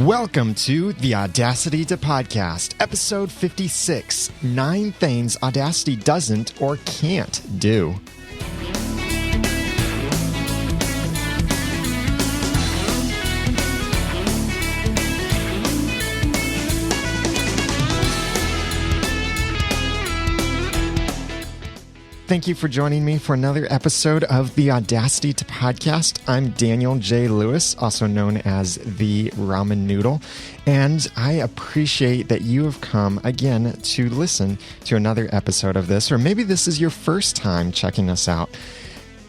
Welcome to the Audacity to Podcast, episode 56, 9 Things Audacity Doesn't or Can't Do. Thank you for joining me for another episode of the Audacity to Podcast. I'm Daniel J. Lewis, also known as the Ramen Noodle, and I appreciate that you have come again to listen to another episode of this, or maybe this is your first time checking us out.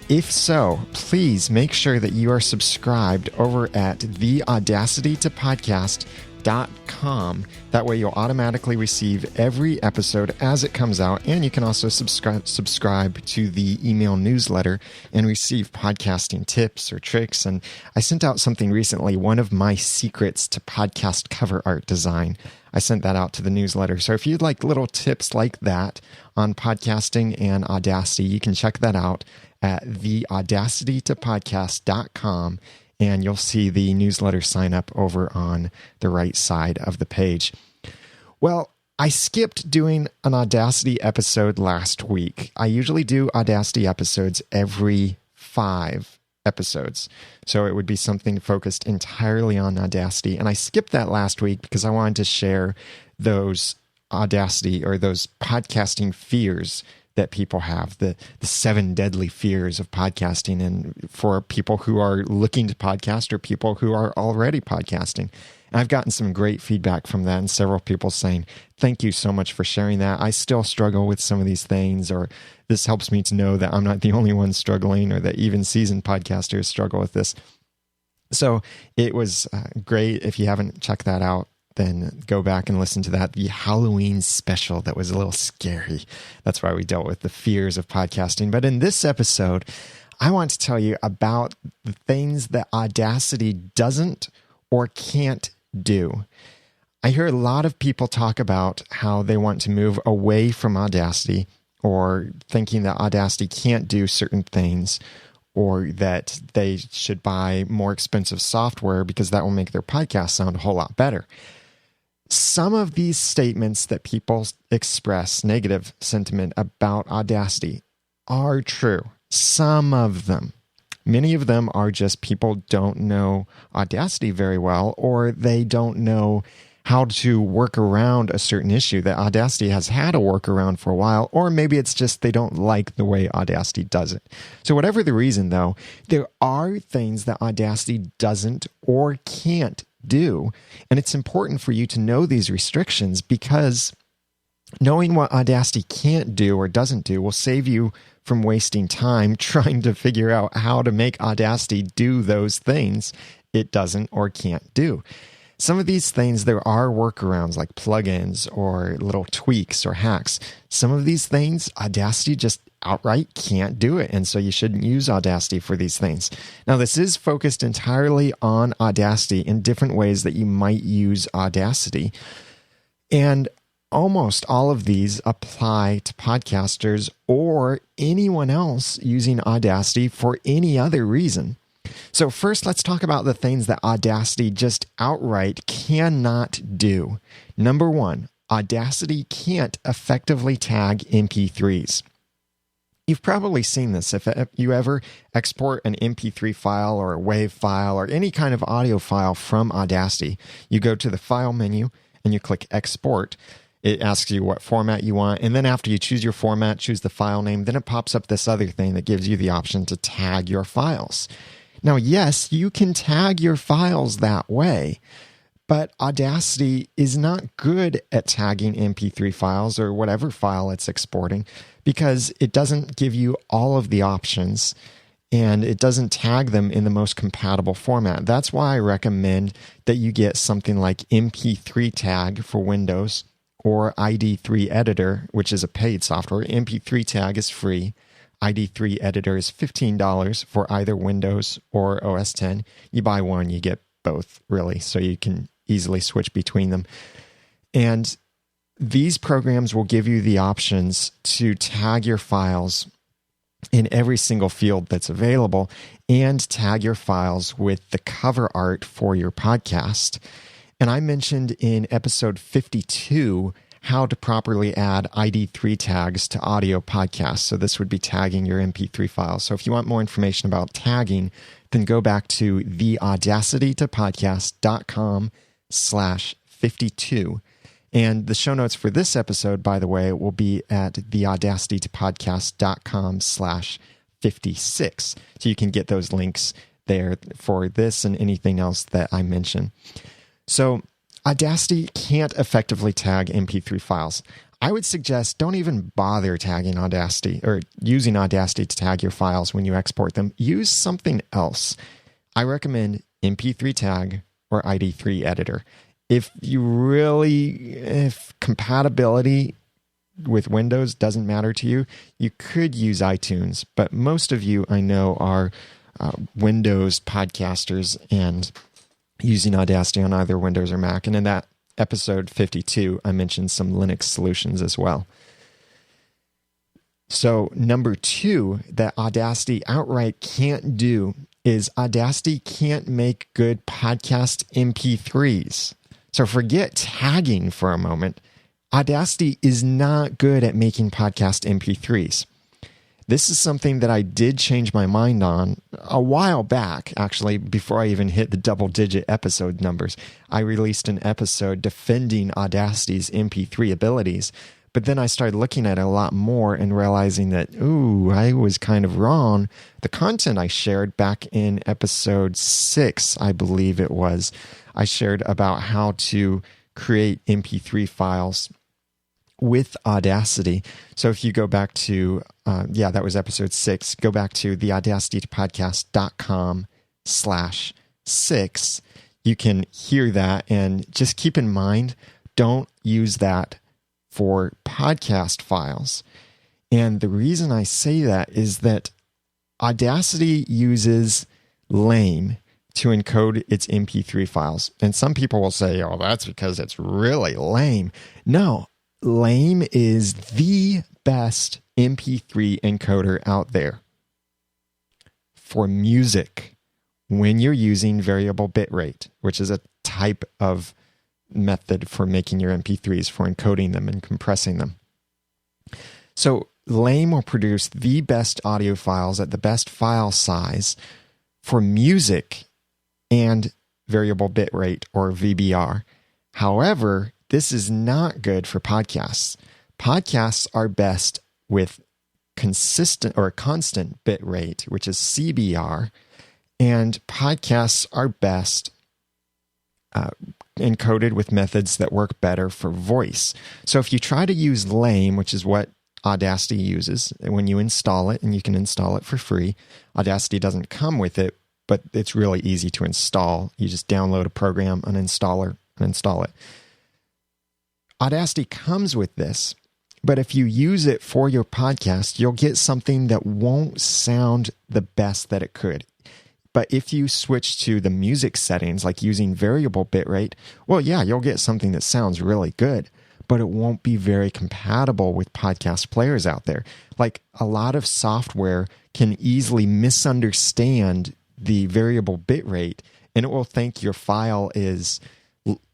If so, please make sure that you are subscribed over at theaudacitytopodcast.com. That way you'll automatically receive every episode as it comes out, and you can also subscribe to the email newsletter and receive podcasting tips or tricks. And I sent out something recently, one of my secrets to podcast cover art design. I sent that out to the newsletter. So if you'd like little tips like that on podcasting and Audacity, you can check that out at theaudacitytopodcast.com. And you'll see the newsletter sign up over on the right side of the page. Well, I skipped doing an Audacity episode last week. I usually do Audacity episodes every 5 episodes. So it would be something focused entirely on Audacity. And I skipped that last week because I wanted to share those Audacity or those podcasting fears that people have, the 7 deadly fears of podcasting, and for people who are looking to podcast or people who are already podcasting. And I've gotten some great feedback from that, and several people saying, thank you so much for sharing that. I still struggle with some of these things, or this helps me to know that I'm not the only one struggling, or that even seasoned podcasters struggle with this. So it was great. If you haven't checked that out, then go back and listen to that. The Halloween special that was a little scary. That's why we dealt with the fears of podcasting. But in this episode, I want to tell you about the things that Audacity doesn't or can't do. I hear a lot of people talk about how they want to move away from Audacity, or thinking that Audacity can't do certain things, or that they should buy more expensive software because that will make their podcast sound a whole lot better. Some of these statements that people express negative sentiment about Audacity are true. Some of them. Many of them are just people don't know Audacity very well, or they don't know how to work around a certain issue that Audacity has had a workaround for a while, or maybe it's just they don't like the way Audacity does it. So whatever the reason, though, there are things that Audacity doesn't or can't do. And it's important for you to know these restrictions, because knowing what Audacity can't do or doesn't do will save you from wasting time trying to figure out how to make Audacity do those things it doesn't or can't do. Some of these things, there are workarounds like plugins or little tweaks or hacks. Some of these things, Audacity just outright can't do it, and so you shouldn't use Audacity for these things. Now, this is focused entirely on Audacity in different ways that you might use Audacity, and almost all of these apply to podcasters or anyone else using Audacity for any other reason. So first, let's talk about the things that Audacity just outright cannot do. Number 1, Audacity can't effectively tag MP3s. You've probably seen this. If you ever export an MP3 file or a WAV file or any kind of audio file from Audacity, you go to the File menu and you click Export. It asks you what format you want, and then after you choose your format, choose the file name, then it pops up this other thing that gives you the option to tag your files. Now, yes, you can tag your files that way, but Audacity is not good at tagging MP3 files or whatever file it's exporting, because it doesn't give you all of the options, and it doesn't tag them in the most compatible format. That's why I recommend that you get something like MP3 Tag for Windows, or ID3 Editor, which is a paid software. MP3 Tag is free. ID3 Editor is $15 for either Windows or OS X. You buy one, you get both, really, so you can easily switch between them. And these programs will give you the options to tag your files in every single field that's available, and tag your files with the cover art for your podcast. And I mentioned in episode 52 how to properly add ID3 tags to audio podcasts. So this would be tagging your MP3 files. So if you want more information about tagging, then go back to theaudacitytopodcast.com/52. And the show notes for this episode, by the way, will be at theaudacitytopodcast.com/56. So you can get those links there for this and anything else that I mention. So Audacity can't effectively tag MP3 files. I would suggest don't even bother tagging Audacity or using Audacity to tag your files when you export them. Use something else. I recommend MP3 Tag or ID3 Editor. If compatibility with Windows doesn't matter to you, you could use iTunes, but most of you I know are Windows podcasters and using Audacity on either Windows or Mac. And in that episode 52, I mentioned some Linux solutions as well. So number 2 that Audacity outright can't do is Audacity can't make good podcast MP3s. So forget tagging for a moment. Audacity is not good at making podcast MP3s. This is something that I did change my mind on a while back, actually, before I even hit the double-digit episode numbers. I released an episode defending Audacity's MP3 abilities, but then I started looking at it a lot more and realizing that, I was kind of wrong. The content I shared back in episode 6, I believe it was, I shared about how to create MP3 files with Audacity. So if you go back to, that was episode 6, go back to theaudacitypodcast.com/6. You can hear that, and just keep in mind, don't use that for podcast files. And the reason I say that is that Audacity uses lame to encode its MP3 files. And some people will say, that's because it's really lame. No, lame is the best MP3 encoder out there for music when you're using variable bitrate, which is a type of method for making your MP3s, for encoding them and compressing them. So lame will produce the best audio files at the best file size for music and variable bitrate, or VBR. However, this is not good for podcasts. Podcasts are best with consistent or constant bit rate, which is CBR, and podcasts are best encoded with methods that work better for voice. So if you try to use lame, which is what Audacity uses, when you install it, and you can install it for free, Audacity doesn't come with it, but it's really easy to install. You just download a program, an installer, and install it. Audacity comes with this, but if you use it for your podcast, you'll get something that won't sound the best that it could. But if you switch to the music settings, like using variable bitrate, you'll get something that sounds really good, but it won't be very compatible with podcast players out there. Like, a lot of software can easily misunderstand the variable bitrate, and it will think your file is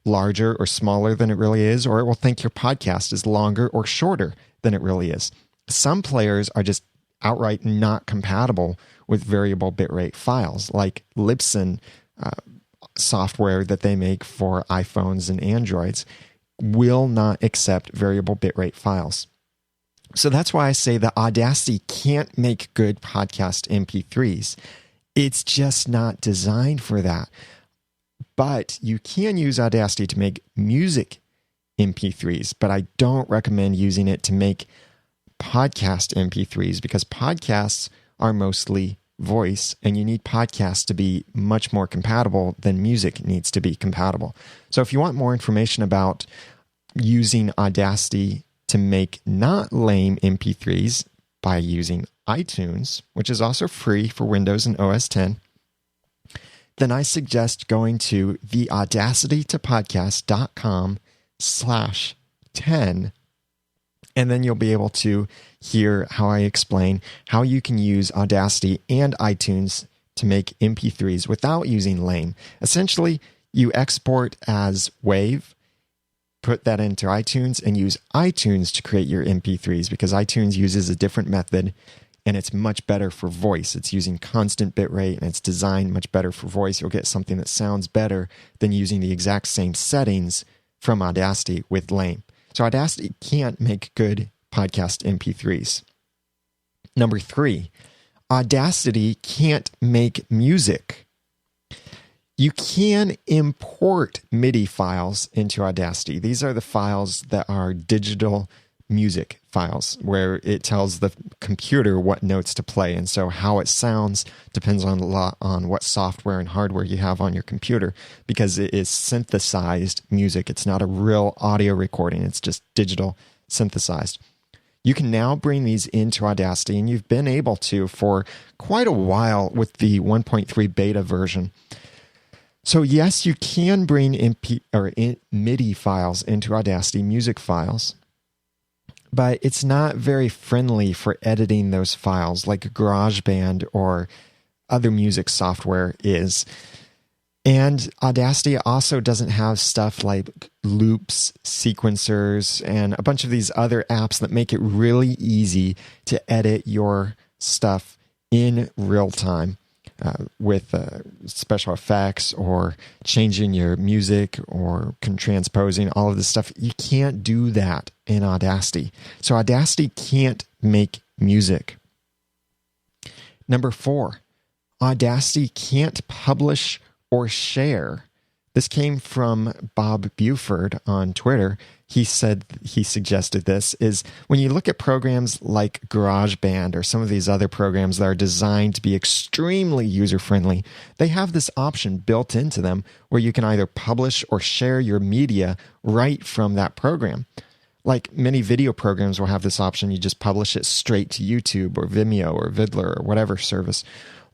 larger or smaller than it really is, or it will think your podcast is longer or shorter than it really is. Some players are just outright not compatible with variable bitrate files, like Libsyn software that they make for iPhones and Androids will not accept variable bitrate files. So that's why I say that Audacity can't make good podcast MP3s. It's just not designed for that. But you can use Audacity to make music MP3s, but I don't recommend using it to make podcast MP3s, because podcasts are mostly voice, and you need podcasts to be much more compatible than music needs to be compatible. So if you want more information about using Audacity to make not lame MP3s by using iTunes, which is also free for Windows and OS X, then I suggest going to theaudacitytopodcast.com/10, and then you'll be able to hear how I explain how you can use Audacity and iTunes to make MP3s without using lame. Essentially, You export as WAV, put that into iTunes, and use iTunes to create your MP3s, because iTunes uses a different method and it's much better for voice. It's using constant bitrate and it's designed much better for voice. You'll get something that sounds better than using the exact same settings from Audacity with Lame. So Audacity can't make good podcast MP3s. Number 3, Audacity can't make music. You can import MIDI files into Audacity. These are the files that are digital music files, where it tells the computer what notes to play. And so how it sounds depends on a lot on what software and hardware you have on your computer, because it is synthesized music. It's not a real audio recording. It's just digital synthesized. You can now bring these into Audacity, and you've been able to for quite a while with the 1.3 beta version. So yes, you can bring MIDI files into Audacity, music files, but it's not very friendly for editing those files like GarageBand or other music software is. And Audacity also doesn't have stuff like loops, sequencers, and a bunch of these other apps that make it really easy to edit your stuff in real time with special effects or changing your music or transposing, all of this stuff. You can't do that in Audacity. So Audacity can't make music. Number 4, Audacity can't publish or share. This came from Bob Buford on Twitter. He suggested this is when you look at programs like GarageBand or some of these other programs that are designed to be extremely user-friendly, they have this option built into them where you can either publish or share your media right from that program. Like many video programs will have this option. You just publish it straight to YouTube or Vimeo or Vidler or whatever service.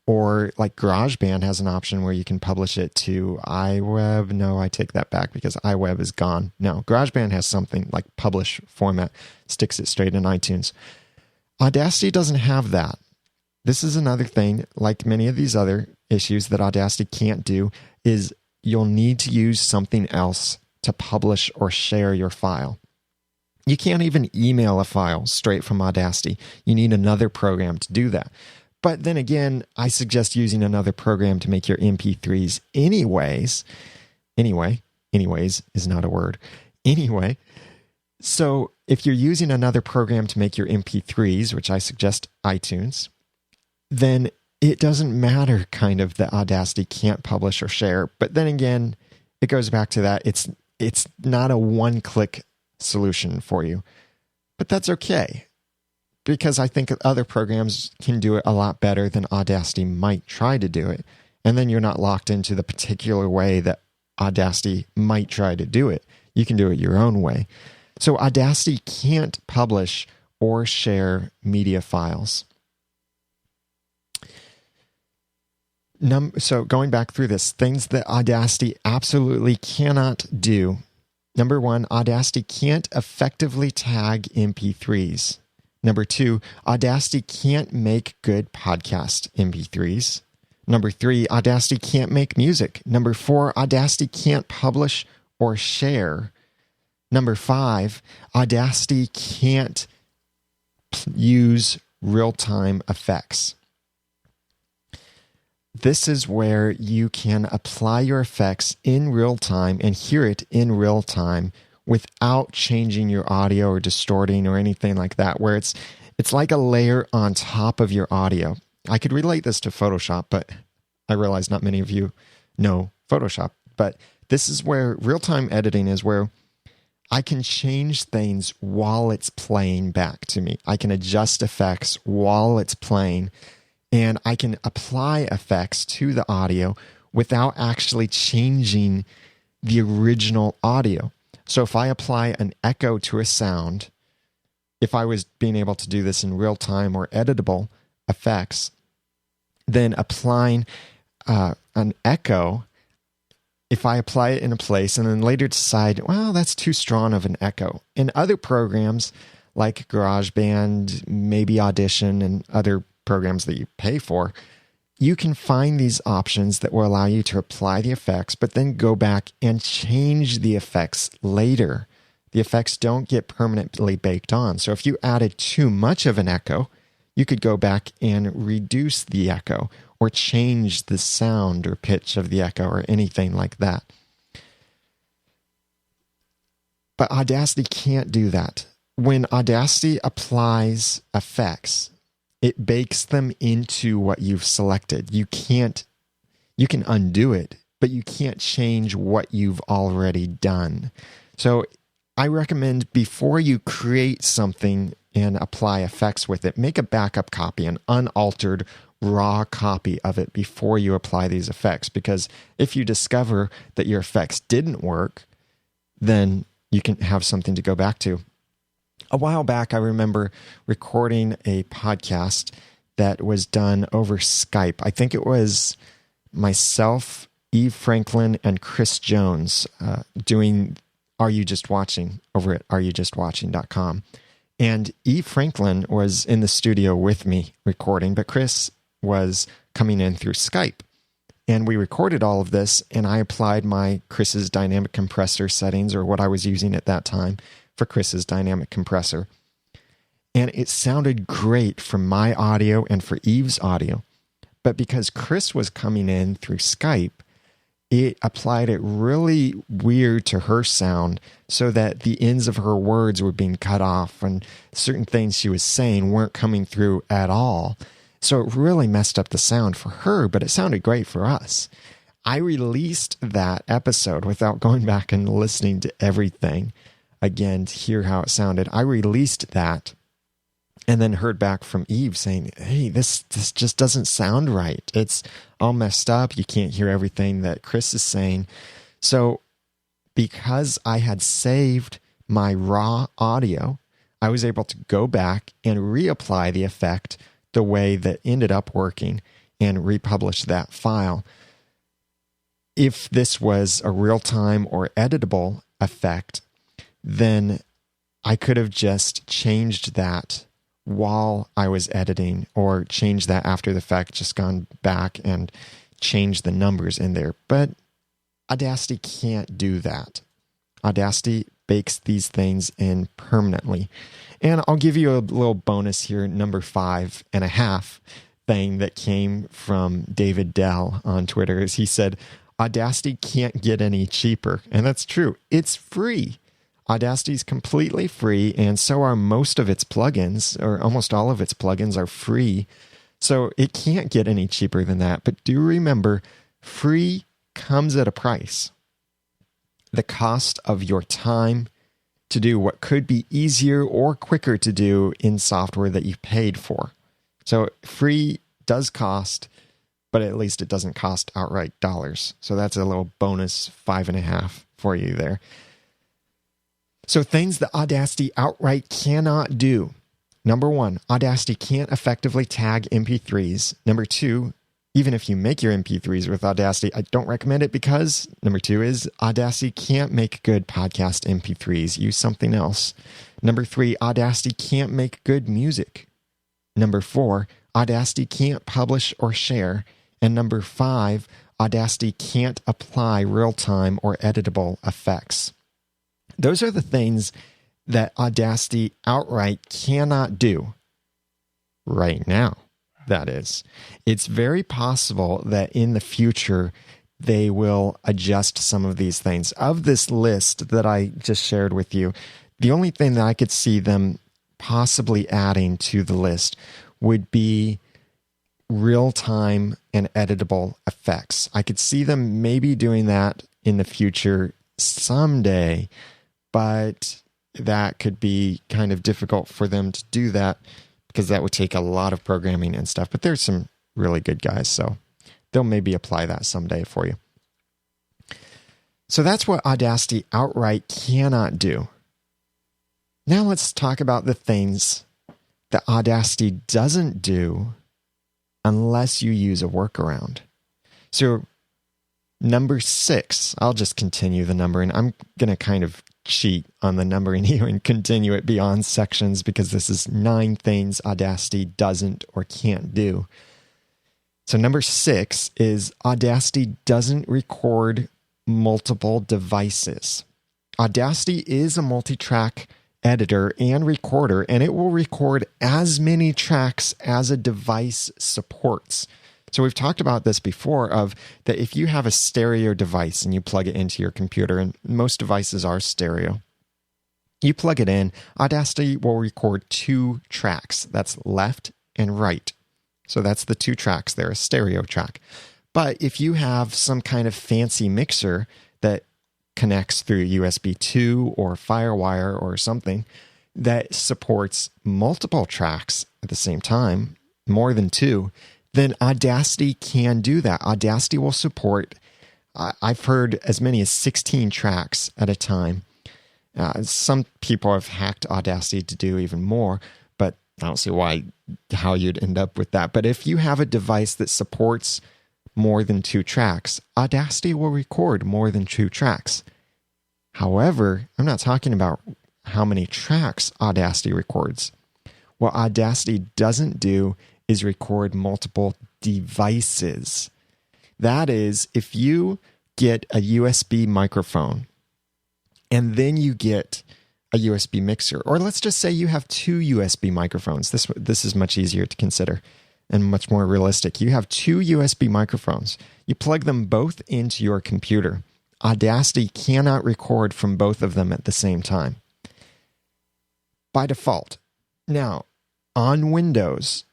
Or like GarageBand has an option where you can publish it to iWeb. No, I take that back because iWeb is gone. No, GarageBand has something like publish format, sticks it straight in iTunes. Audacity doesn't have that. This is another thing, like many of these other issues that Audacity can't do, is you'll need to use something else to publish or share your file. You can't even email a file straight from Audacity. You need another program to do that. But then again, I suggest using another program to make your MP3s anyways. Anyways is not a word. Anyway, so if you're using another program to make your MP3s, which I suggest iTunes, then it doesn't matter kind of that Audacity can't publish or share. But then again, it goes back to that. It's not a one-click solution for you. But that's okay, because I think other programs can do it a lot better than Audacity might try to do it. And then you're not locked into the particular way that Audacity might try to do it. You can do it your own way. So Audacity can't publish or share media files. So going back through this, things that Audacity absolutely cannot do. Number 1, Audacity can't effectively tag MP3s. Number 2, Audacity can't make good podcast MP3s. Number 3, Audacity can't make music. Number 4, Audacity can't publish or share. Number 5, Audacity can't use real-time effects. This is where you can apply your effects in real time and hear it in real time without changing your audio or distorting or anything like that, where it's like a layer on top of your audio. I could relate this to Photoshop, but I realize not many of you know Photoshop. But this is where real-time editing is, where I can change things while it's playing back to me. I can adjust effects while it's playing, and I can apply effects to the audio without actually changing the original audio. So if I apply an echo to a sound, if I was being able to do this in real time or editable effects, then applying an echo, if I apply it in a place and then later decide, well, that's too strong of an echo. In other programs like GarageBand, maybe Audition, and other programs that you pay for, you can find these options that will allow you to apply the effects, but then go back and change the effects later. The effects don't get permanently baked on. So if you added too much of an echo, you could go back and reduce the echo or change the sound or pitch of the echo or anything like that. But Audacity can't do that. When Audacity applies effects, it bakes them into what you've selected. You can undo it, but you can't change what you've already done. So I recommend before you create something and apply effects with it, make a backup copy, an unaltered raw copy of it before you apply these effects. Because if you discover that your effects didn't work, then you can have something to go back to. A while back, I remember recording a podcast that was done over Skype. I think it was myself, Eve Franklin, and Chris Jones doing Are You Just Watching over at areyoujustwatching.com. And Eve Franklin was in the studio with me recording, but Chris was coming in through Skype. And we recorded all of this, and I applied Chris's dynamic compressor settings, or what I was using at that time, for Chris's dynamic compressor. And it sounded great for my audio and for Eve's audio. But because Chris was coming in through Skype, it applied it really weird to her sound so that the ends of her words were being cut off and certain things she was saying weren't coming through at all. So it really messed up the sound for her, but it sounded great for us. I released that episode without going back and listening to everything again to hear how it sounded. I released that and then heard back from Eve saying, hey, this just doesn't sound right. It's all messed up. You can't hear everything that Chris is saying. So because I had saved my raw audio, I was able to go back and reapply the effect the way that ended up working and republish that file. If this was a real-time or editable effect, then I could have just changed that while I was editing, or changed that after the fact, just gone back and changed the numbers in there. But Audacity can't do that. Audacity bakes these things in permanently. And I'll give you a little bonus here, number 5.5 thing that came from David Dell on Twitter is he said, Audacity can't get any cheaper. And that's true. It's free. Audacity is completely free, and so are most of its plugins, or almost all of its plugins are free. So it can't get any cheaper than that. But do remember, free comes at a price. The cost of your time to do what could be easier or quicker to do in software that you paid for. So free does cost, but at least it doesn't cost outright dollars. So that's a little bonus 5.5 for you there. So things that Audacity outright cannot do. Number 1, Audacity can't effectively tag MP3s. Number 2, even if you make your MP3s with Audacity, I don't recommend it because, number 2 is Audacity can't make good podcast MP3s. Use something else. Number 3, Audacity can't make good music. Number 4, Audacity can't publish or share. And number 5, Audacity can't apply real-time or editable effects. Those are the things that Audacity outright cannot do right now, that is. It's very possible that in the future they will adjust some of these things. Of this list that I just shared with you, the only thing that I could see them possibly adding to the list would be real-time and editable effects. I could see them maybe doing that in the future someday, but that could be kind of difficult for them to do that because that would take a lot of programming and stuff. But there's some really good guys, so they'll maybe apply that someday for you. So that's what Audacity outright cannot do. Now let's talk about the things that Audacity doesn't do unless you use a workaround. So number 6, I'll just continue the numbering. I'm going to kind of cheat on the numbering here and continue it beyond sections because this is 9 things Audacity doesn't or can't do. So number 6 is Audacity doesn't record multiple devices. Audacity is a multi-track editor and recorder, and it will record as many tracks as a device supports. So we've talked about this before of that if you have a stereo device and you plug it into your computer, and most devices are stereo, you plug it in, Audacity will record 2 tracks. That's left and right. So that's the 2 tracks there, a stereo track. But if you have some kind of fancy mixer that connects through USB 2 or FireWire or something that supports multiple tracks at the same time, more than 2, then Audacity can do that. Audacity will support, I've heard, as many as 16 tracks at a time. Some people have hacked Audacity to do even more, but I don't see how you'd end up with that. But if you have a device that supports more than 2 tracks, Audacity will record more than 2 tracks. However, I'm not talking about how many tracks Audacity records. What Audacity doesn't do is record multiple devices. That is, if you get a USB microphone and then you get a USB mixer, or let's just say you have 2 USB microphones. This is much easier to consider and much more realistic. You have 2 USB microphones. You plug them both into your computer. Audacity cannot record from both of them at the same time by default. Now, on Windows,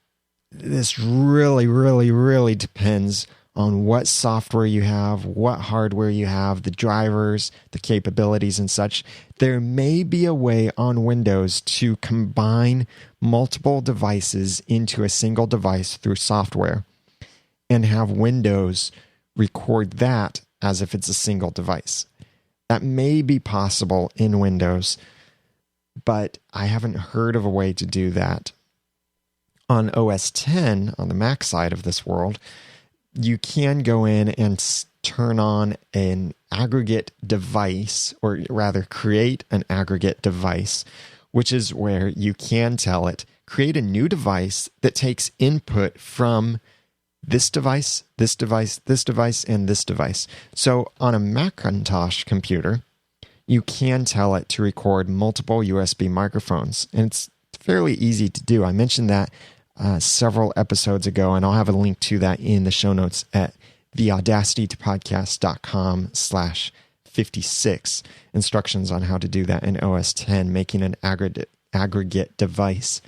this really, really, really depends on what software you have, what hardware you have, the drivers, the capabilities and such. There may be a way on Windows to combine multiple devices into a single device through software and have Windows record that as if it's a single device. That may be possible in Windows, but I haven't heard of a way to do that. On OS X, on the Mac side of this world, you can go in and turn on an aggregate device, or rather create an aggregate device, which is where you can tell it, create a new device that takes input from this device, this device, this device, and this device. So on a Macintosh computer, you can tell it to record multiple USB microphones, and it's fairly easy to do. I mentioned that several episodes ago, and I'll have a link to that in the show notes at theaudacitypodcast.com/56. Instructions on how to do that in OS X, making an aggregate device.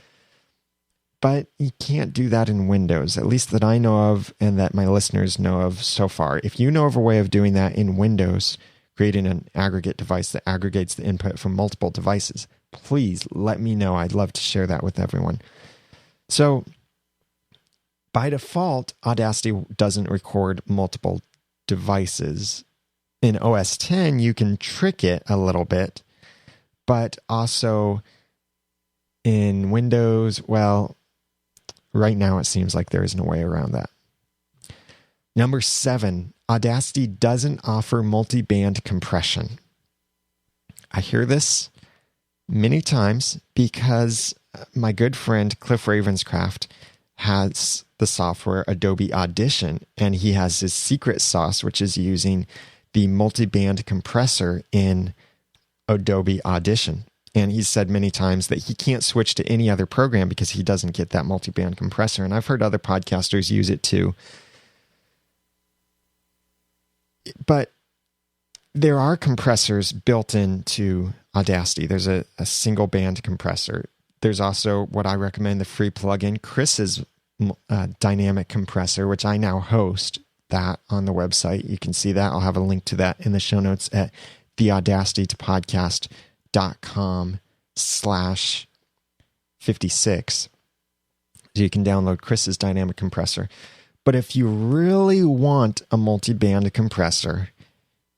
But you can't do that in Windows, at least that I know of and that my listeners know of so far. If you know of a way of doing that in Windows, creating an aggregate device that aggregates the input from multiple devices, please let me know. I'd love to share that with everyone. So, by default, Audacity doesn't record multiple devices. In OS X, you can trick it a little bit, but also in Windows, well, right now it seems like there is no way around that. Number 7, Audacity doesn't offer multi-band compression. I hear this many times because my good friend Cliff Ravenscraft has the software Adobe Audition, and he has his secret sauce, which is using the multi-band compressor in Adobe Audition. And he's said many times that he can't switch to any other program because he doesn't get that multi-band compressor. And I've heard other podcasters use it too. But there are compressors built into Audacity. There's a single band compressor. There's also what I recommend, the free plugin, Chris's dynamic compressor, which I now host that on the website. You can see that. I'll have a link to that in the show notes at theaudacitypodcast.com/56. So you can download Chris's dynamic compressor. But if you really want a multi-band compressor,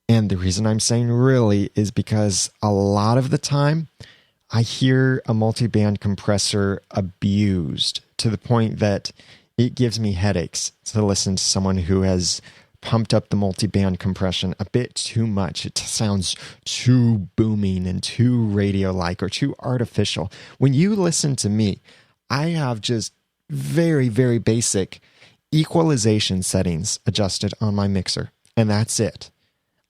and the reason I'm saying really is because a lot of the time I hear a multi-band compressor abused to the point that it gives me headaches to listen to someone who has pumped up the multi-band compression a bit too much. It sounds too booming and too radio-like or too artificial. When you listen to me, I have just very, very basic equalization settings adjusted on my mixer, and that's it.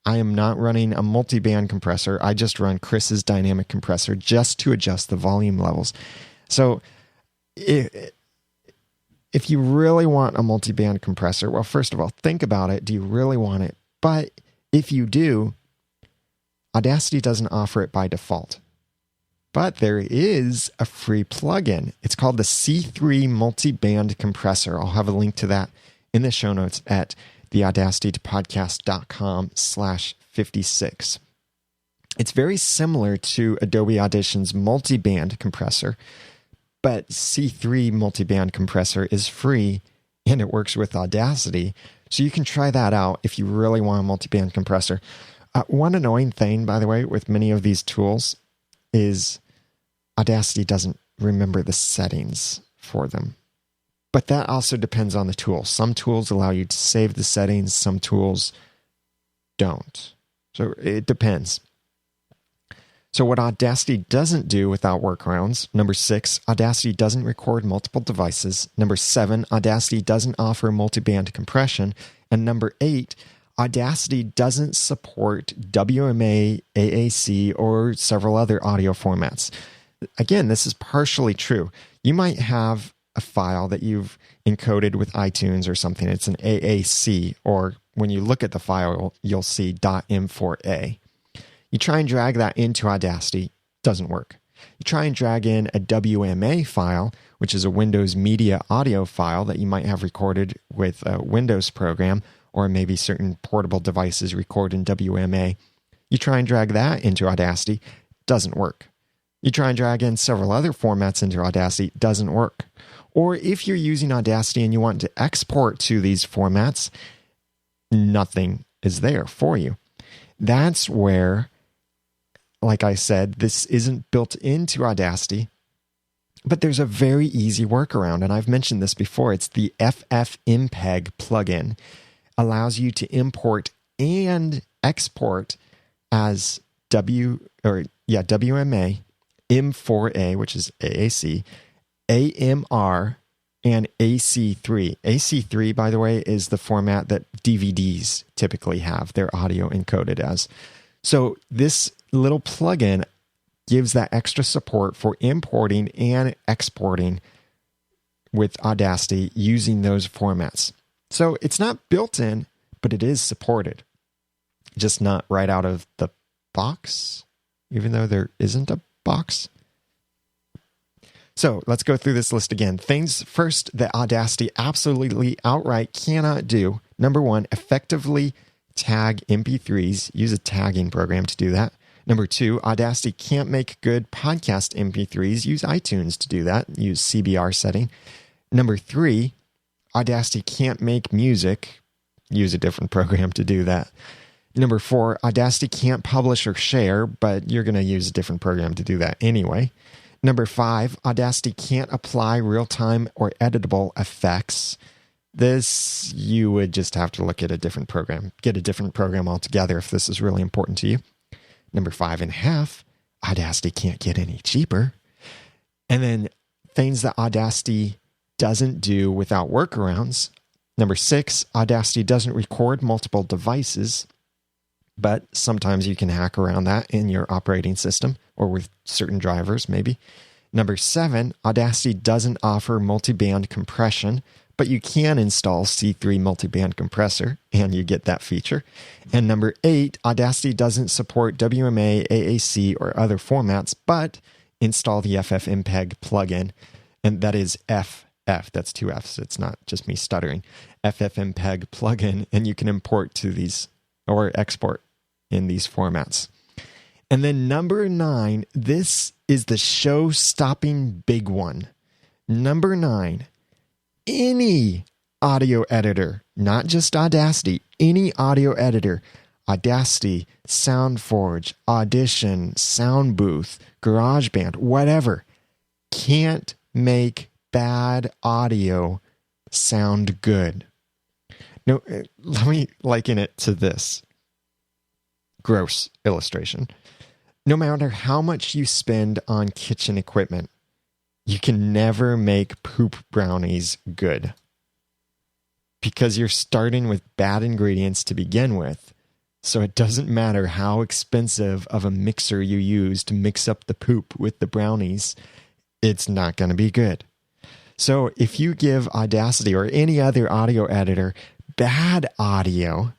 I am not running a multi-band compressor. I just run Chris's dynamic compressor just to adjust the volume levels. So if you really want a multi-band compressor, well, first of all, think about it. Do you really want it? But if you do, Audacity doesn't offer it by default. But there is a free plugin. It's called the C3 Multi-Band Compressor. I'll have a link to that in the show notes at theaudacitypodcast.com/56. It's very similar to Adobe Audition's multi-band compressor, but C3 multi-band compressor is free and it works with Audacity. So you can try that out if you really want a multi-band compressor. One annoying thing, by the way, with many of these tools is Audacity doesn't remember the settings for them. But that also depends on the tool. Some tools allow you to save the settings, some tools don't. So it depends. So what Audacity doesn't do without workarounds, number 6, Audacity doesn't record multiple devices. Number 7, Audacity doesn't offer multi-band compression. And number 8, Audacity doesn't support WMA, AAC, or several other audio formats. Again, this is partially true. You might have a file that you've encoded with iTunes or something. It's an AAC, or when you look at the file, you'll see .m4a. You try and drag that into Audacity, doesn't work. You try and drag in a WMA file, which is a Windows Media audio file that you might have recorded with a Windows program, or maybe certain portable devices record in WMA. You try and drag that into Audacity, doesn't work. You try and drag in several other formats into Audacity, doesn't work. Or if you're using Audacity and you want to export to these formats, nothing is there for you. That's where, like I said, this isn't built into Audacity, but there's a very easy workaround, and I've mentioned this before. It's the FFmpeg plugin. Allows you to import and export as WMA, M4A, which is AAC, AMR, and AC3. AC3, by the way, is the format that DVDs typically have their audio encoded as. So this little plugin gives that extra support for importing and exporting with Audacity using those formats. So it's not built in, but it is supported. Just not right out of the box, even though there isn't a box. So let's go through this list again. Things first that Audacity absolutely outright cannot do. Number 1, effectively tag MP3s. Use a tagging program to do that. Number 2, Audacity can't make good podcast MP3s. Use iTunes to do that. Use CBR setting. Number 3, Audacity can't make music. Use a different program to do that. Number 4, Audacity can't publish or share, but you're going to use a different program to do that anyway. Number 5, Audacity can't apply real-time or editable effects. This, you would just have to look at a different program. Get a different program altogether if this is really important to you. Number 5.5, Audacity can't get any cheaper. And then things that Audacity doesn't do without workarounds. Number 6, Audacity doesn't record multiple devices, but sometimes you can hack around that in your operating system or with certain drivers, maybe. Number 7, Audacity doesn't offer multi-band compression, but you can install C3 multiband compressor, and you get that feature. And number 8, Audacity doesn't support WMA, AAC, or other formats, but install the FFmpeg plugin, and that is FF. That's 2 Fs. It's not just me stuttering. FFmpeg plugin, and you can import to these or export in these formats. And then number 9, this is the show-stopping big one. Number 9, any audio editor, not just Audacity, any audio editor, Audacity, SoundForge, Audition, Soundbooth, GarageBand, whatever, can't make bad audio sound good. No, let me liken it to this gross illustration. No matter how much you spend on kitchen equipment, you can never make poop brownies good. because you're starting with bad ingredients to begin with. So it doesn't matter how expensive of a mixer you use to mix up the poop with the brownies, it's not going to be good. So if you give Audacity or any other audio editor bad audio,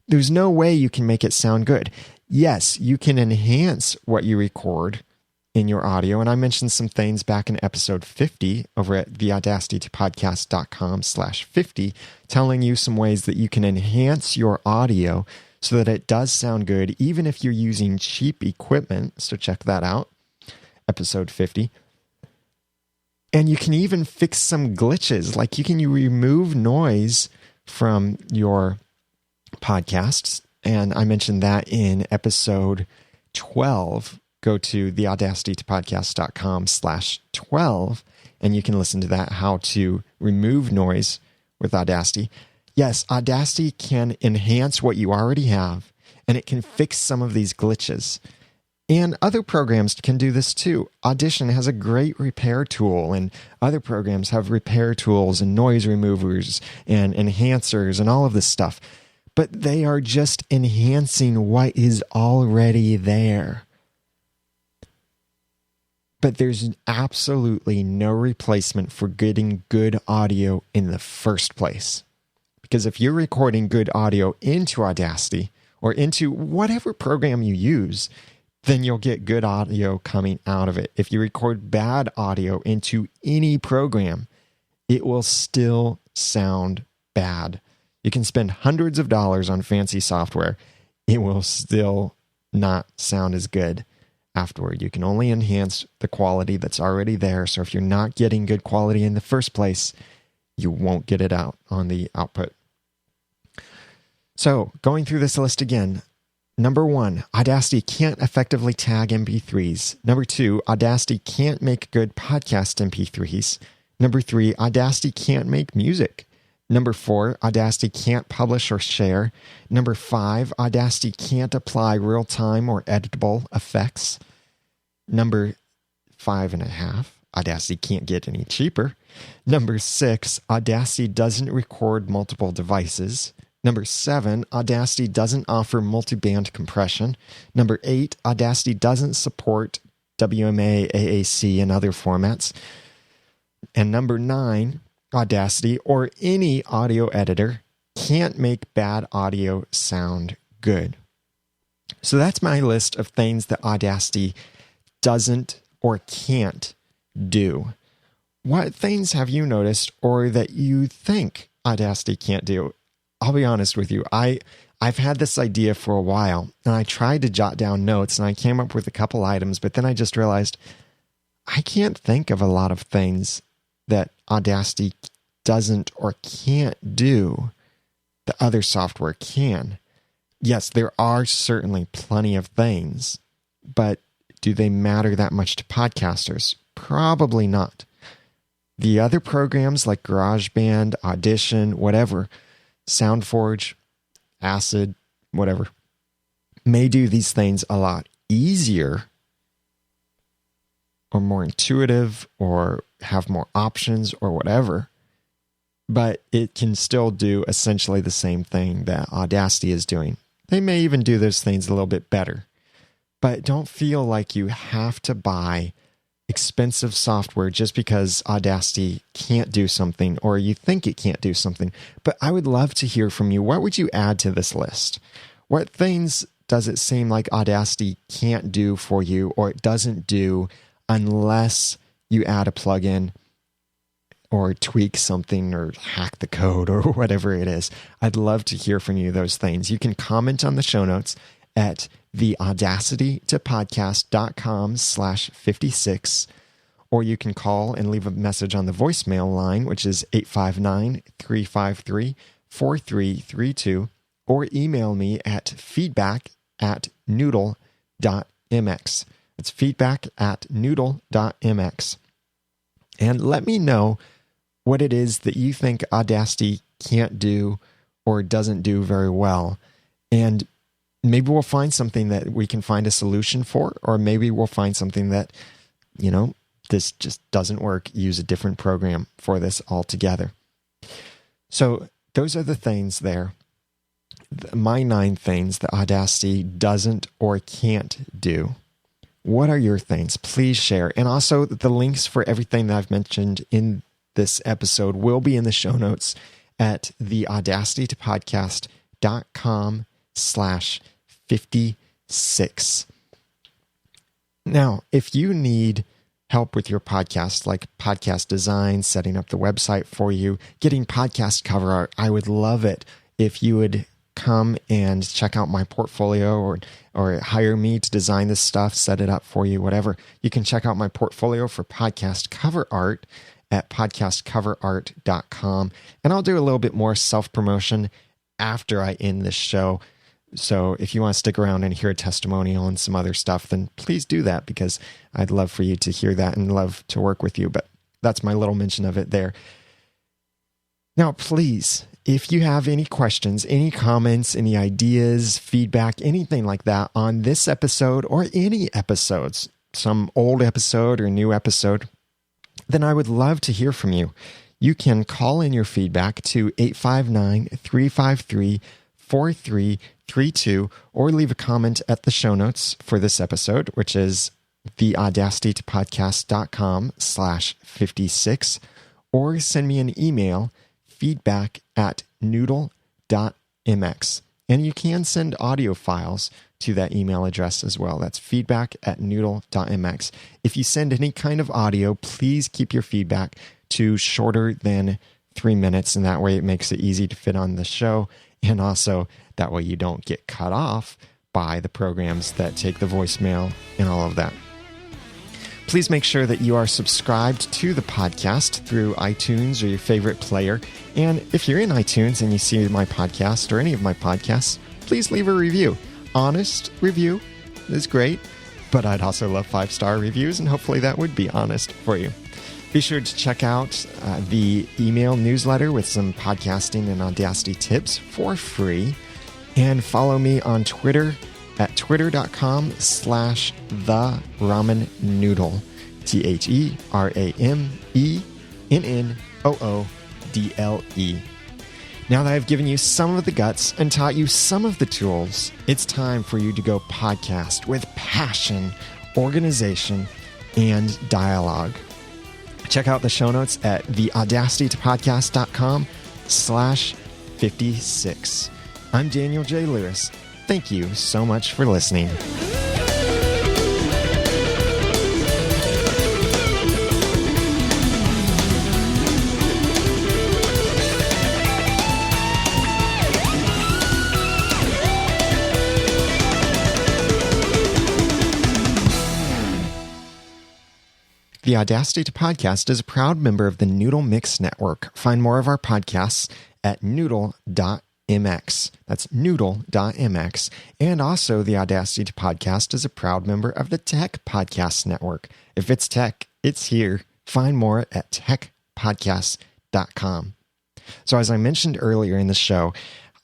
there's no way you can make it sound good. Yes, you can enhance what you record in your audio. And I mentioned some things back in episode 50 over at theaudacitypodcast.com/50, telling you some ways that you can enhance your audio so that it does sound good, even if you're using cheap equipment. So check that out, episode 50. And you can even fix some glitches, like you can remove noise from your podcasts. And I mentioned that in episode 12. Go to theaudacitypodcast.com/12, and you can listen to that, how to remove noise with Audacity. Yes, Audacity can enhance what you already have, and it can fix some of these glitches. And other programs can do this too. Audition has a great repair tool, and other programs have repair tools and noise removers and enhancers and all of this stuff. But they are just enhancing what is already there. But there's absolutely no replacement for getting good audio in the first place. Because if you're recording good audio into Audacity or into whatever program you use, then you'll get good audio coming out of it. If you record bad audio into any program, it will still sound bad. You can spend hundreds of dollars on fancy software. It will still not sound as good afterward. You can only enhance the quality that's already there. So if you're not getting good quality in the first place, you won't get it out on the output. So going through this list again, number 1, Audacity can't effectively tag MP3s. Number 2, Audacity can't make good podcast MP3s. Number 3, Audacity can't make music. Number 4, Audacity can't publish or share. Number 5, Audacity can't apply real-time or editable effects. Number 5.5, Audacity can't get any cheaper. Number 6, Audacity doesn't record multiple devices. Number 7, Audacity doesn't offer multi-band compression. Number 8, Audacity doesn't support WMA, AAC, and other formats. And number 9, Audacity or any audio editor can't make bad audio sound good. So that's my list of things that Audacity doesn't or can't do. What things have you noticed or that you think Audacity can't do? I'll be honest with you. I've had this idea for a while, and I tried to jot down notes, and I came up with a couple items, but then I just realized I can't think of a lot of things that Audacity doesn't or can't do that other software can. Yes, there are certainly plenty of things, but do they matter that much to podcasters? Probably not. The other programs like GarageBand, Audition, whatever, SoundForge, Acid, whatever, may do these things a lot easier or more intuitive or have more options or whatever, but it can still do essentially the same thing that Audacity is doing. They may even do those things a little bit better, but don't feel like you have to buy expensive software just because Audacity can't do something or you think it can't do something. But I would love to hear from you. What would you add to this list? What things does it seem like Audacity can't do for you or it doesn't do unless you add a plugin or tweak something or hack the code or whatever it is? I'd love to hear from you those things. You can comment on the show notes at theaudacitytopodcast.com/56, or you can call and leave a message on the voicemail line, which is 859-353-4332, or email me at feedback@noodle.mx. It's feedback@noodle.mx. And let me know what it is that you think Audacity can't do or doesn't do very well. And maybe we'll find something that we can find a solution for, or maybe we'll find something that, this just doesn't work. Use a different program for this altogether. So those are the things there. My 9 things that Audacity doesn't or can't do. What are your things? Please share. And also the links for everything that I've mentioned in this episode will be in the show notes at the audacitytopodcast.com/56. Now, if you need help with your podcast, like podcast design, setting up the website for you, getting podcast cover art, I would love it if you would come and check out my portfolio or hire me to design this stuff, set it up for you, whatever. You can check out my portfolio for podcast cover art at podcastcoverart.com. And I'll do a little bit more self-promotion after I end this show. So if you want to stick around and hear a testimonial and some other stuff, then please do that, because I'd love for you to hear that and love to work with you. But that's my little mention of it there. Now, please, if you have any questions, any comments, any ideas, feedback, anything like that on this episode or any episodes, some old episode or new episode, then I would love to hear from you. You can call in your feedback to 859-353-4332 or leave a comment at the show notes for this episode, which is theaudacitytopodcast.com/56, or send me an email, feedback@noodle.mx. And you can send audio files to that email address as well. That's feedback@noodle.mx. If you send any kind of audio, please keep your feedback to shorter than 3 minutes, and that way it makes it easy to fit on the show. And also, that way you don't get cut off by the programs that take the voicemail and all of that. Please make sure that you are subscribed to the podcast through iTunes or your favorite player. And if you're in iTunes and you see my podcast or any of my podcasts, please leave a review. Honest review is great, but I'd also love 5-star reviews, and hopefully that would be honest for you. Be sure to check out the email newsletter with some podcasting and Audacity tips for free. And follow me on Twitter at twitter.com/theramennoodle, THERAMENNOODLE. Now that I've given you some of the guts and taught you some of the tools, it's time for you to go podcast with passion, organization, and dialogue. Check out the show notes at theaudacitytopodcast.com/56. I'm Daniel J. Lewis. Thank you so much for listening. The Audacity to Podcast is a proud member of the Noodle Mix Network. Find more of our podcasts at noodle.mx. That's noodle.mx. And also, the Audacity to Podcast is a proud member of the Tech Podcast Network. If it's tech, it's here. Find more at techpodcast.com. So as I mentioned earlier in the show,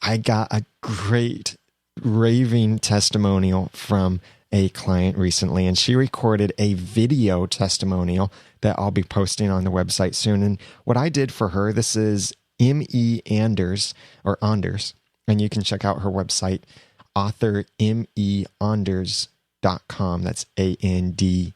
I got a great raving testimonial from a client recently, and she recorded a video testimonial that I'll be posting on the website soon. And what I did for her, this is M.E. Anders, and you can check out her website, author meanders.com. That's ANDERS.com.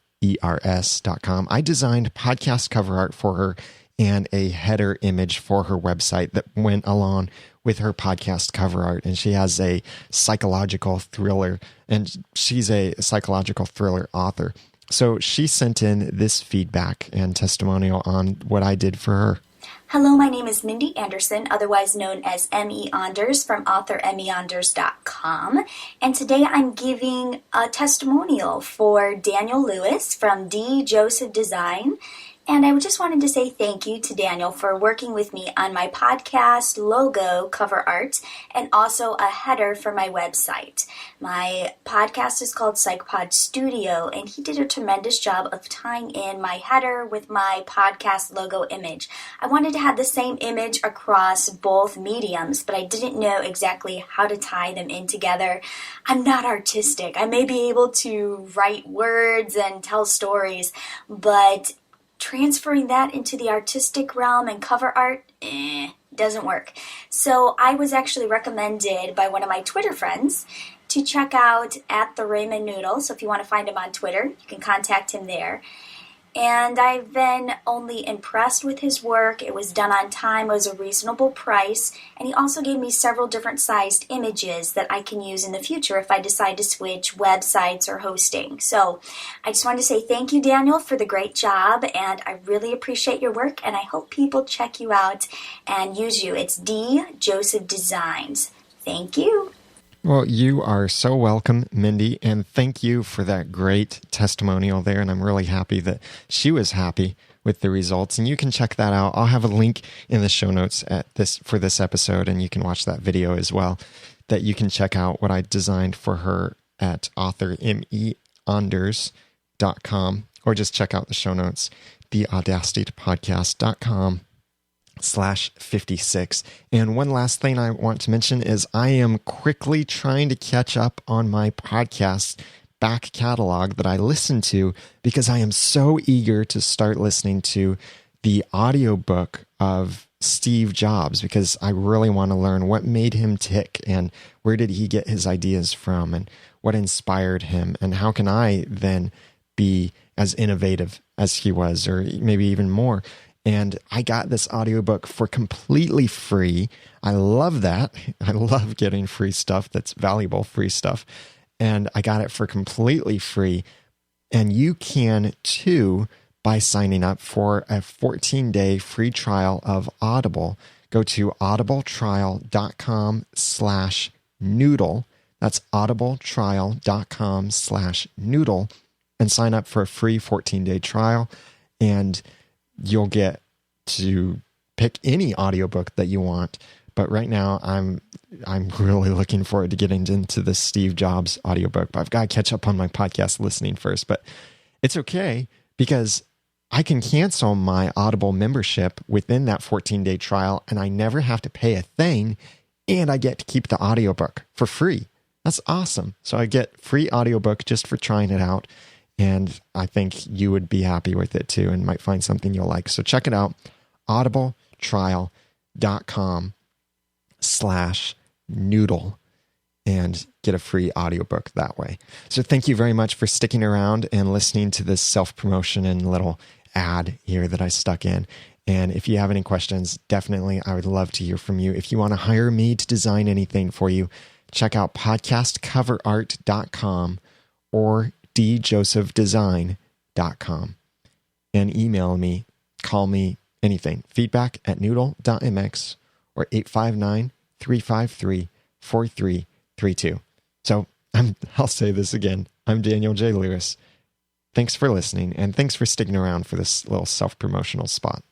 I designed podcast cover art for her and a header image for her website that went along with her podcast cover art. And she has a psychological thriller, and she's a psychological thriller author. So she sent in this feedback and testimonial on what I did for her. Hello, my name is Mindy Anderson, otherwise known as M.E. Anders from authormeanders.com. And today I'm giving a testimonial for Daniel Lewis from D. Joseph Design. And I just wanted to say thank you to Daniel for working with me on my podcast logo cover art and also a header for my website. My podcast is called PsychPod Studio, and he did a tremendous job of tying in my header with my podcast logo image. I wanted to have the same image across both mediums, but I didn't know exactly how to tie them in together. I'm not artistic. I may be able to write words and tell stories, but transferring that into the artistic realm and cover art, doesn't work. So I was actually recommended by one of my Twitter friends to check out at the Raymond Noodle. So if you want to find him on Twitter, you can contact him there. And I've been only impressed with his work. It was done on time, it was a reasonable price, and he also gave me several different sized images that I can use in the future if I decide to switch websites or hosting. So I just wanted to say thank you, Daniel, for the great job, and I really appreciate your work, and I hope people check you out and use you. It's D. Joseph Designs. Thank you. Well, you are so welcome, Mindy, and thank you for that great testimonial there. And I'm really happy that she was happy with the results. And you can check that out. I'll have a link in the show notes for this episode, and you can watch that video as well, that you can check out what I designed for her at author.meanders.com, or just check out the show notes, theaudacitypodcast.com/56. And one last thing I want to mention is I am quickly trying to catch up on my podcast back catalog that I listen to, because I am so eager to start listening to the audiobook of Steve Jobs, because I really want to learn what made him tick and where did he get his ideas from and what inspired him, and how can I then be as innovative as he was, or maybe even more. And I got this audiobook for completely free. I love that. I love getting free stuff that's valuable, free stuff. And I got it for completely free. And you can too by signing up for a 14-day free trial of Audible. Go to audibletrial.com/noodle. That's audibletrial.com/noodle and sign up for a free 14-day trial. And you'll get to pick any audiobook that you want. But right now, I'm really looking forward to getting into the Steve Jobs audiobook. But I've got to catch up on my podcast listening first. But it's okay, because I can cancel my Audible membership within that 14-day trial, and I never have to pay a thing, and I get to keep the audiobook for free. That's awesome. So I get free audiobook just for trying it out. And I think you would be happy with it too, and might find something you'll like. So check it out, audibletrial.com/noodle, and get a free audiobook that way. So thank you very much for sticking around and listening to this self-promotion and little ad here that I stuck in. And if you have any questions, definitely I would love to hear from you. If you want to hire me to design anything for you, check out podcastcoverart.com or djosephdesign.com, and email me, call me, anything. feedback@noodle.mx or 859-353-4332. So I'll say this again. I'm Daniel J. Lewis. Thanks for listening, and thanks for sticking around for this little self-promotional spot.